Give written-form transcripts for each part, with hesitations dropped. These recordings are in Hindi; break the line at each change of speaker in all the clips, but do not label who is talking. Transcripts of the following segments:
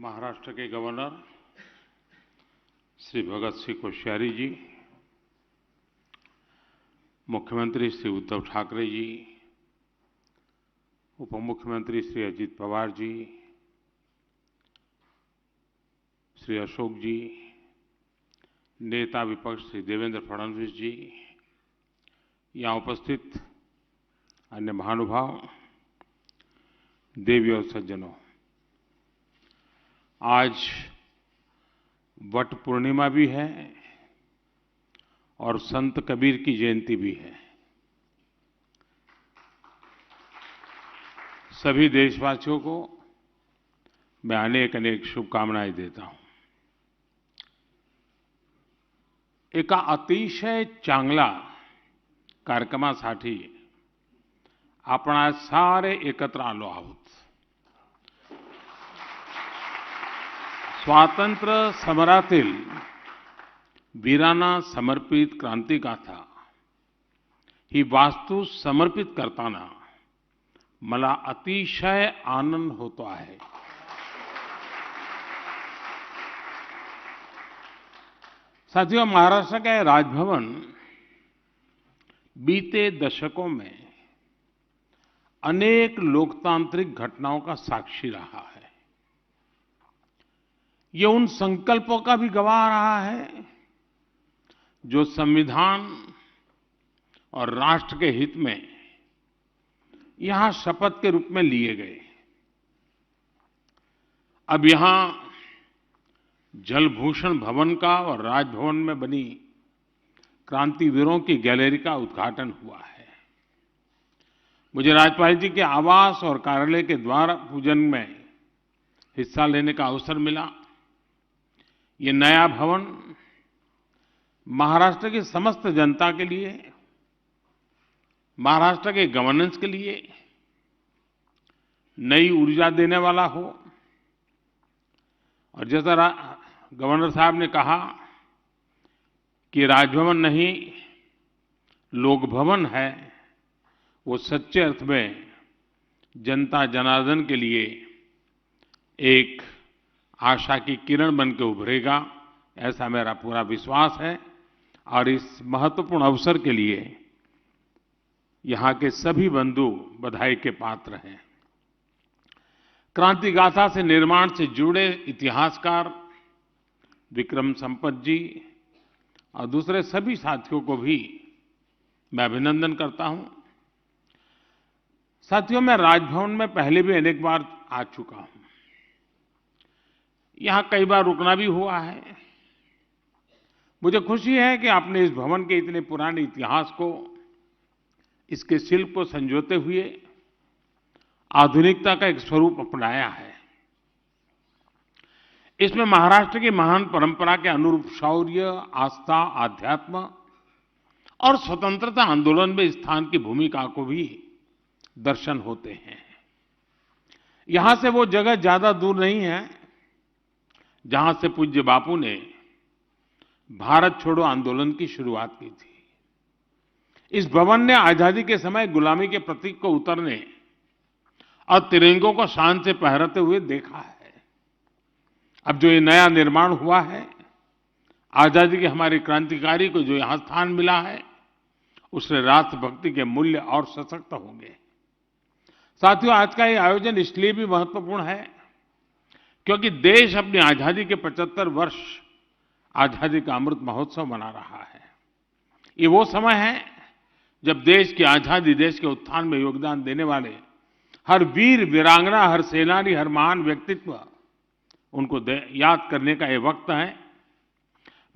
महाराष्ट्र के गवर्नर श्री भगत सिंह कोश्यारी जी, मुख्यमंत्री श्री उद्धव ठाकरे जी, उप मुख्यमंत्री श्री अजित पवार जी, श्री अशोक जी, नेता विपक्ष श्री देवेंद्र फडणवीस जी, यहाँ उपस्थित अन्य महानुभाव, देवी और सज्जनों, आज वट पूर्णिमा भी है और संत कबीर की जयंती भी है। सभी देशवासियों को मैं अनेक अनेक शुभकामनाएं देता हूं। एका अतिशय चांगला कार्यक्रमासाठी आपण आज सारे एकत्र आलो आहोत। स्वातंत्र्य समरातील वीरांना समर्पित क्रांतिगाथा ही वास्तू समर्पित करताना मला अतिशय आनंद होतो आहे। साथियों, महाराष्ट्र का राजभवन बीते दशकों में अनेक लोकतांत्रिक घटनाओं का साक्षी रहा है। ये उन संकल्पों का भी गवाह रहा है जो संविधान और राष्ट्र के हित में यहां शपथ के रूप में लिए गए। अब यहां जलभूषण भवन का और राजभवन में बनी क्रांतिवीरों की गैलरी का उद्घाटन हुआ है। मुझे राज्यपाल जी के आवास और कार्यालय के द्वार पूजन में हिस्सा लेने का अवसर मिला। ये नया भवन महाराष्ट्र की समस्त जनता के लिए, महाराष्ट्र के गवर्नेंस के लिए नई ऊर्जा देने वाला हो। और जैसा गवर्नर साहब ने कहा कि राजभवन नहीं लोक भवन है, वो सच्चे अर्थ में जनता जनार्दन के लिए एक आशा की किरण बन के उभरेगा, ऐसा मेरा पूरा विश्वास है। और इस महत्वपूर्ण अवसर के लिए यहां के सभी बंधु बधाई के पात्र हैं। क्रांति गाथा से निर्माण से जुड़े इतिहासकार विक्रम संपत जी और दूसरे सभी साथियों को भी मैं अभिनंदन करता हूं। साथियों, मैं राजभवन में पहले भी अनेक बार आ चुका हूं। यहां कई बार रुकना भी हुआ है। मुझे खुशी है कि आपने इस भवन के इतने पुराने इतिहास को, इसके शिल्प को संजोते हुए आधुनिकता का एक स्वरूप अपनाया है। इसमें महाराष्ट्र की महान परंपरा के अनुरूप शौर्य, आस्था, आध्यात्म और स्वतंत्रता आंदोलन में स्थान की भूमिका को भी दर्शन होते हैं। यहां से वो जगह ज्यादा दूर नहीं है जहां से पूज्य बापू ने भारत छोड़ो आंदोलन की शुरुआत की थी। इस भवन ने आजादी के समय गुलामी के प्रतीक को उतरने और तिरंगों को शान से फहराते हुए देखा है। अब जो ये नया निर्माण हुआ है, आजादी के हमारे क्रांतिकारी को जो यहां स्थान मिला है, उससे राष्ट्रभक्ति के मूल्य और सशक्त होंगे। साथियों, आज का ये आयोजन इसलिए भी महत्वपूर्ण है क्योंकि देश अपनी आजादी के 75 वर्ष आजादी का अमृत महोत्सव मना रहा है। ये वो समय है जब देश की आजादी, देश के उत्थान में योगदान देने वाले हर वीर वीरांगना, हर सेनानी, हर महान व्यक्तित्व, उनको याद करने का ये वक्त है।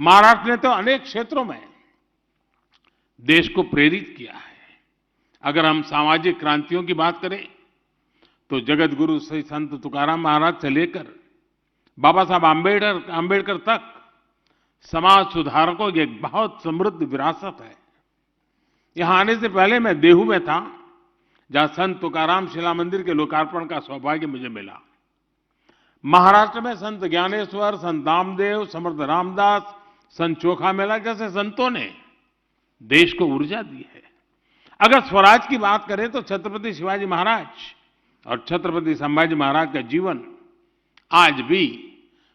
महाराष्ट्र ने तो अनेक क्षेत्रों में देश को प्रेरित किया है। अगर हम सामाजिक क्रांतियों की बात करें तो जगत गुरु श्री संत तुकाराम महाराज से लेकर बाबा साहब आम्बेडकर तक समाज सुधारकों की एक बहुत समृद्ध विरासत है। यहां आने से पहले मैं देहू में था, जहां संत तुकाराम शिला मंदिर के लोकार्पण का सौभाग्य मुझे मिला। महाराष्ट्र में संत ज्ञानेश्वर, संत नामदेव, समर्थ रामदास, संत चोखा मेला जैसे संतों ने देश को ऊर्जा दी है। अगर स्वराज की बात करें तो छत्रपति शिवाजी महाराज और छत्रपति संभाजी महाराज का जीवन आज भी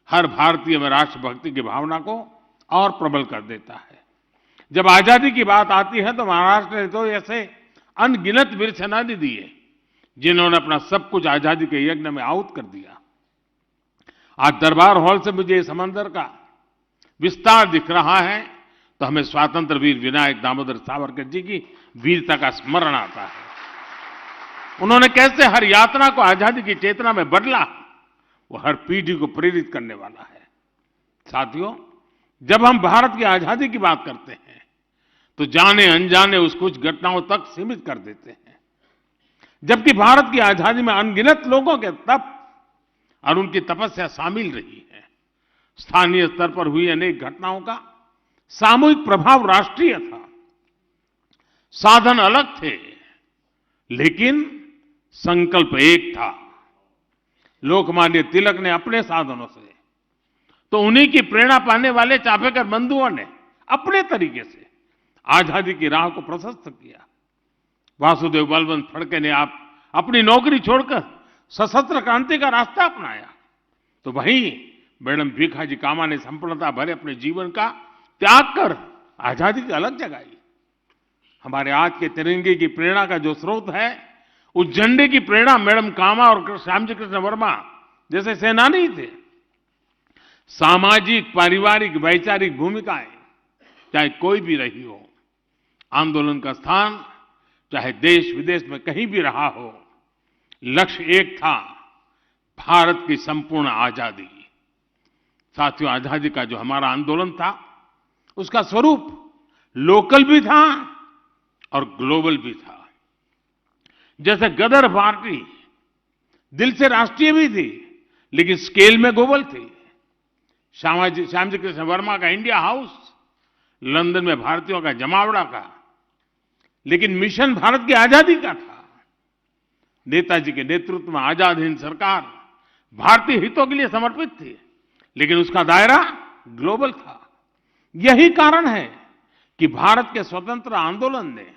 हर भारतीय में राष्ट्रभक्ति की भावना को और प्रबल कर देता है। जब आजादी की बात आती है तो महाराष्ट्र ने तो ऐसे अनगिनत वीर सेनानी दिए जिन्होंने अपना सब कुछ आजादी के यज्ञ में आहुत कर दिया। आज दरबार हॉल से मुझे इस समंदर का विस्तार दिख रहा है तो हमें स्वतंत्र वीर विनायक दामोदर सावरकर जी की वीरता का स्मरण आता है। उन्होंने कैसे हर यात्रा को आजादी की चेतना में बदला, वो हर पीढ़ी को प्रेरित करने वाला है। साथियों, जब हम भारत की आजादी की बात करते हैं तो जाने अनजाने उस कुछ घटनाओं तक सीमित कर देते हैं, जबकि भारत की आजादी में अनगिनत लोगों के तप और उनकी तपस्या शामिल रही है। स्थानीय स्तर पर हुई अनेक घटनाओं का सामूहिक प्रभाव राष्ट्रीय था। साधन अलग थे लेकिन संकल्प एक था। लोकमान्य तिलक ने अपने साधनों से, तो उन्हीं की प्रेरणा पाने वाले चापेकर बंधुओं ने अपने तरीके से आजादी की राह को प्रशस्त किया। वासुदेव बलवंत फड़के ने आप अपनी नौकरी छोड़कर सशस्त्र क्रांति का रास्ता अपनाया, तो वहीं मैडम भीखाजी कामा ने संपूर्णता भरे अपने जीवन का त्याग कर आजादी की अलग जगाई। हमारे आज के तिरंगे की प्रेरणा का जो स्रोत है, उस झंडे की प्रेरणा मैडम कामा और श्यामजी कृष्ण वर्मा जैसे सेनानी थे। सामाजिक, पारिवारिक, वैचारिक भूमिकाएं चाहे कोई भी रही हो, आंदोलन का स्थान चाहे देश विदेश में कहीं भी रहा हो, लक्ष्य एक था, भारत की संपूर्ण आजादी। साथियों, आजादी का जो हमारा आंदोलन था उसका स्वरूप लोकल भी था और ग्लोबल भी था। जैसे गदर पार्टी दिल से राष्ट्रीय भी थी लेकिन स्केल में ग्लोबल थी। श्यामजी कृष्ण वर्मा का इंडिया हाउस लंदन में भारतीयों का जमावड़ा का, लेकिन मिशन भारत की आजादी का था। नेताजी के नेतृत्व में आजाद हिंद सरकार भारतीय हितों के लिए समर्पित थी, लेकिन उसका दायरा ग्लोबल था। यही कारण है कि भारत के स्वतंत्र आंदोलन ने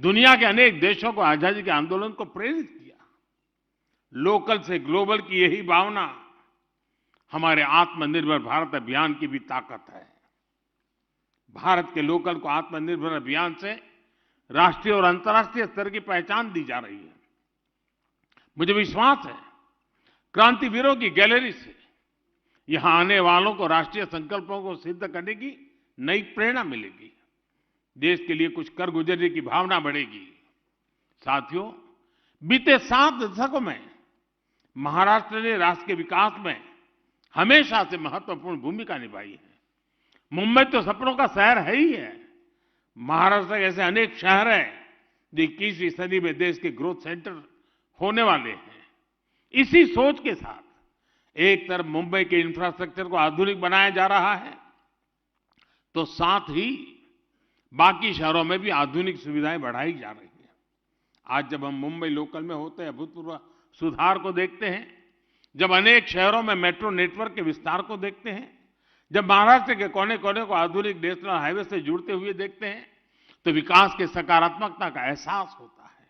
दुनिया के अनेक देशों को आजादी के आंदोलन को प्रेरित किया। लोकल से ग्लोबल की यही भावना हमारे आत्मनिर्भर भारत अभियान की भी ताकत है। भारत के लोकल को आत्मनिर्भर अभियान से राष्ट्रीय और अंतर्राष्ट्रीय स्तर की पहचान दी जा रही है। मुझे विश्वास है क्रांतिवीरों की गैलरी से यहां आने वालों को राष्ट्रीय संकल्पों को सिद्ध करने की नई प्रेरणा मिलेगी। देश के लिए कुछ कर गुजरने की भावना बढ़ेगी। साथियों, बीते 7 दशकों में महाराष्ट्र ने राष्ट्र के विकास में हमेशा से महत्वपूर्ण भूमिका निभाई है। मुंबई तो सपनों का शहर है ही है। महाराष्ट्र के ऐसे अनेक शहर हैं जो 21वीं सदी में देश के ग्रोथ सेंटर होने वाले हैं। इसी सोच के साथ एक तरफ मुंबई के इंफ्रास्ट्रक्चर को आधुनिक बनाया जा रहा है, तो साथ ही बाकी शहरों में भी आधुनिक सुविधाएं बढ़ाई जा रही हैं। आज जब हम मुंबई लोकल में होते हैं, अभूतपूर्व सुधार को देखते हैं, जब अनेक शहरों में मेट्रो नेटवर्क के विस्तार को देखते हैं, जब महाराष्ट्र के कोने कोने को आधुनिक नेशनल हाईवे से जुड़ते हुए देखते हैं, तो विकास की सकारात्मकता का एहसास होता है।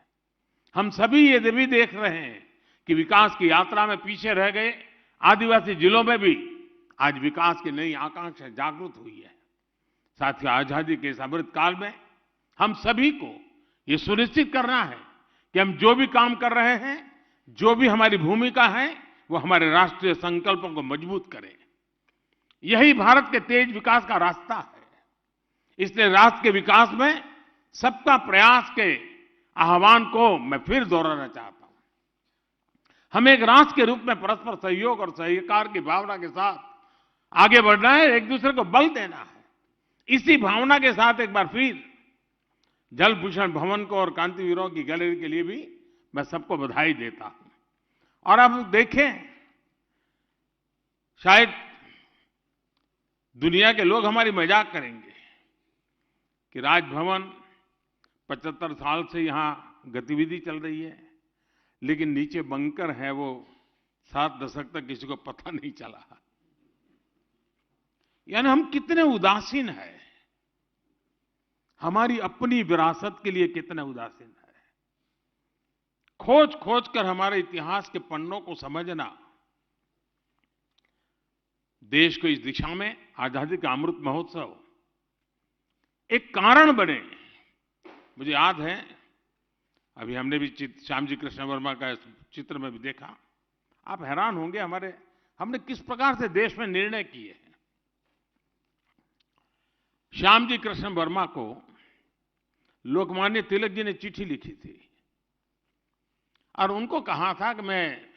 हम सभी ये भी देख रहे हैं कि विकास की यात्रा में पीछे रह गए आदिवासी जिलों में भी आज विकास की नई आकांक्षा जागृत हुई है। साथियों, आजादी के इस अमृत काल में हम सभी को ये सुनिश्चित करना है कि हम जो भी काम कर रहे हैं, जो भी हमारी भूमिका है, वो हमारे राष्ट्रीय संकल्पों को मजबूत करें। यही भारत के तेज विकास का रास्ता है। इसलिए राष्ट्र के विकास में सबका प्रयास के आह्वान को मैं फिर दोहराना चाहता हूं। हमें एक राष्ट्र के रूप में परस्पर सहयोग और सहकार की भावना के साथ आगे बढ़ना है, एक दूसरे को बल देना है। इसी भावना के साथ एक बार फिर जल भूषण भवन को और क्रांतिवीरों की गैलरी के लिए भी मैं सबको बधाई देता हूं। और अब देखें, शायद दुनिया के लोग हमारी मजाक करेंगे कि राजभवन 75 साल से यहां गतिविधि चल रही है, लेकिन नीचे बंकर है वो 7 दशक तक किसी को पता नहीं चला। यानी हम कितने उदासीन हैं, हमारी अपनी विरासत के लिए कितने उदासीन है। खोज खोज कर हमारे इतिहास के पन्नों को समझना देश को इस दिशा में आजादी का अमृत महोत्सव एक कारण बने। मुझे याद है, अभी हमने भी श्याम जी कृष्ण वर्मा का चित्र में भी देखा। आप हैरान होंगे हमने किस प्रकार से देश में निर्णय किए हैं। श्याम जी कृष्ण वर्मा को लोकमान्य तिलक जी ने चिट्ठी लिखी थी और उनको कहा था कि मैं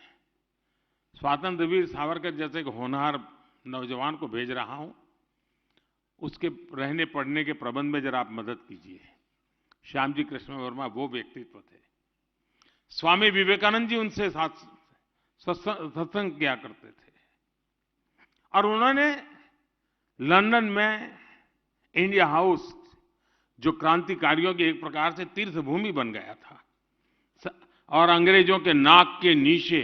स्वातंत्र वीर सावरकर जैसे एक होनहार नौजवान को भेज रहा हूं, उसके रहने पढ़ने के प्रबंध में जरा आप मदद कीजिए। श्याम जी कृष्ण वर्मा वो व्यक्तित्व थे। स्वामी विवेकानंद जी उनसे साथ सत्संग किया करते थे और उन्होंने लंदन में इंडिया हाउस, जो क्रांतिकारियों की एक प्रकार से तीर्थ भूमि बन गया था, और अंग्रेजों के नाक के नीचे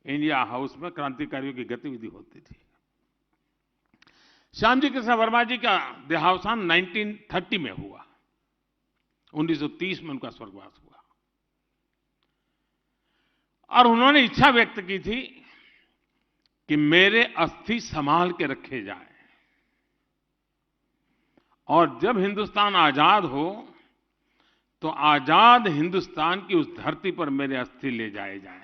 इंडिया हाउस में क्रांतिकारियों की गतिविधि होती थी। श्याम जी कृष्ण वर्मा जी का देहावसान 1930 में हुआ। 1930 में उनका स्वर्गवास हुआ और उन्होंने इच्छा व्यक्त की थी कि मेरे अस्थि संभाल के रखे जाएं और जब हिंदुस्तान आजाद हो तो आजाद हिंदुस्तान की उस धरती पर मेरे अस्थि ले जाए जाएं।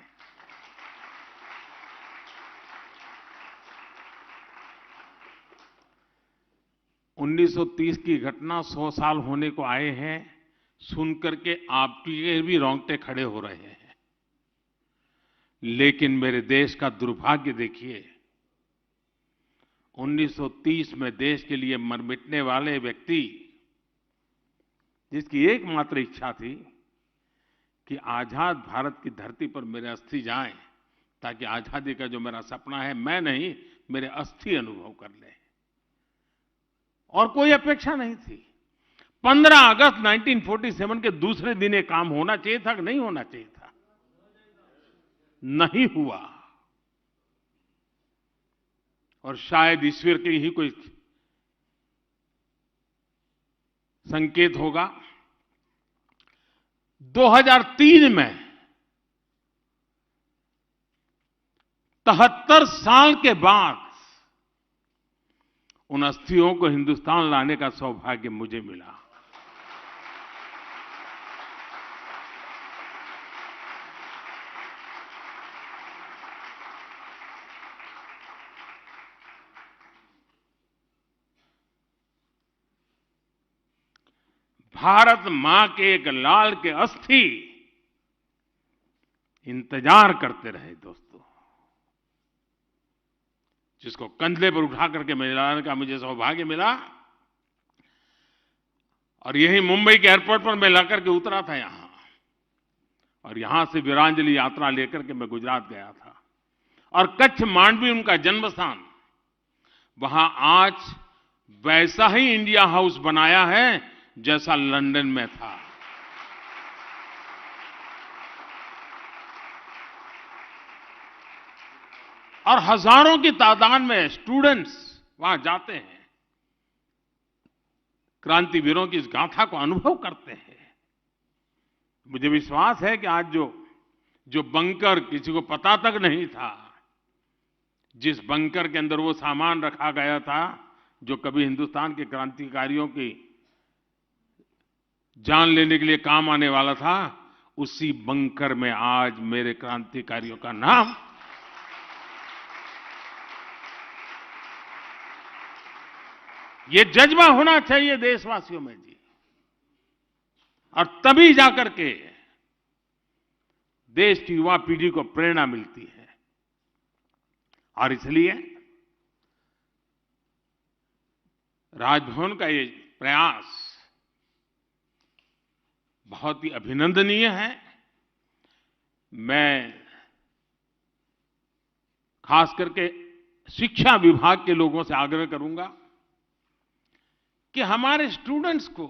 उन्नीस 1930 की घटना 100 साल होने को आए हैं, सुनकर के आपके भी रोंगटे खड़े हो रहे हैं। लेकिन मेरे देश का दुर्भाग्य देखिए, 1930 में देश के लिए मर मिटने वाले व्यक्ति, जिसकी एकमात्र इच्छा थी कि आजाद भारत की धरती पर मेरे अस्थि जाएं ताकि आजादी का जो मेरा सपना है, मैं नहीं, मेरे अस्थि अनुभव कर ले, और कोई अपेक्षा नहीं थी। 15 अगस्त 1947 के दूसरे दिन ये काम होना चाहिए था कि नहीं होना चाहिए था? नहीं हुआ। और शायद ईश्वर के ही कोई संकेत होगा। 2003 में 73 साल के बाद उन अस्थियों को हिंदुस्तान लाने का सौभाग्य मुझे मिला। भारत मां के एक लाल के अस्थि इंतजार करते रहे दोस्तों, जिसको कंधे पर उठा करके मैं लाने का मुझे सौभाग्य मिला। और यही मुंबई के एयरपोर्ट पर मैं लाकर के उतरा था यहां, और यहां से वीरांजलि यात्रा लेकर के मैं गुजरात गया था। और कच्छ मांडवी उनका जन्म स्थान, वहां आज वैसा ही इंडिया हाउस बनाया है जैसा लंदन में था। और हजारों की तादाद में स्टूडेंट्स वहां जाते हैं, क्रांतिवीरों की इस गाथा को अनुभव करते हैं। मुझे विश्वास है कि आज जो बंकर किसी को पता तक नहीं था, जिस बंकर के अंदर वो सामान रखा गया था जो कभी हिंदुस्तान के क्रांतिकारियों की जान लेने के लिए काम आने वाला था, उसी बंकर में आज मेरे क्रांतिकारियों का नाम। ये जज्बा होना चाहिए देशवासियों में जी, और तभी जाकर के देश की युवा पीढ़ी को प्रेरणा मिलती है। और इसलिए राजभवन का ये प्रयास बहुत ही अभिनंदनीय है। मैं खास करके शिक्षा विभाग के लोगों से आग्रह करूंगा कि हमारे स्टूडेंट्स को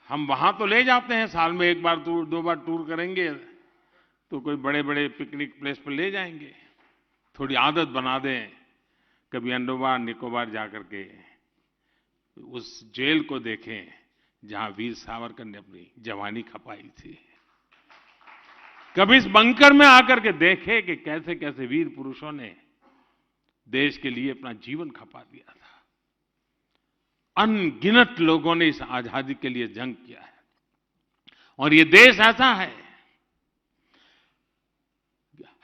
हम वहां तो ले जाते हैं, साल में एक बार दो बार टूर करेंगे तो कोई बड़े बड़े पिकनिक प्लेस पर ले जाएंगे, थोड़ी आदत बना दें, कभी अंडमान निकोबार जाकर के उस जेल को देखें जहां वीर सावरकर ने अपनी जवानी खपाई थी, कभी इस बंकर में आकर के देखें कि कैसे कैसे वीर पुरुषों ने देश के लिए अपना जीवन खपा दिया था। अनगिनत लोगों ने इस आजादी के लिए जंग किया है और ये देश ऐसा है,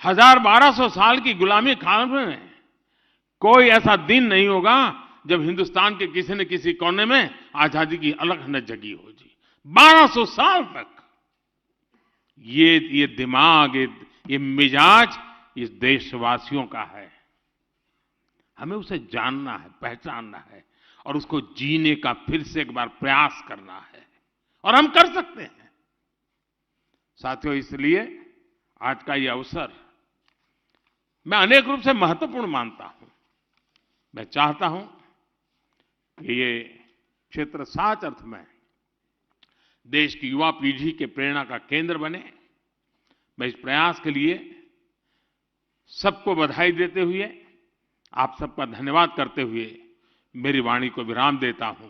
1200 साल की गुलामी काल में कोई ऐसा दिन नहीं होगा जब हिंदुस्तान के किसी न किसी कोने में आजादी की अलग न जगी हो जी। 1200 साल तक ये दिमाग, ये मिजाज इस देशवासियों का है। हमें उसे जानना है, पहचानना है और उसको जीने का फिर से एक बार प्रयास करना है और हम कर सकते हैं। साथियों, इसलिए आज का ये अवसर मैं अनेक रूप से महत्वपूर्ण मानता हूं। मैं चाहता हूं कि ये क्षेत्र सच अर्थ में देश की युवा पीढ़ी के प्रेरणा का केंद्र बने। मैं इस प्रयास के लिए सबको बधाई देते हुए, आप सबका धन्यवाद करते हुए मेरी वाणी को विराम देता हूं।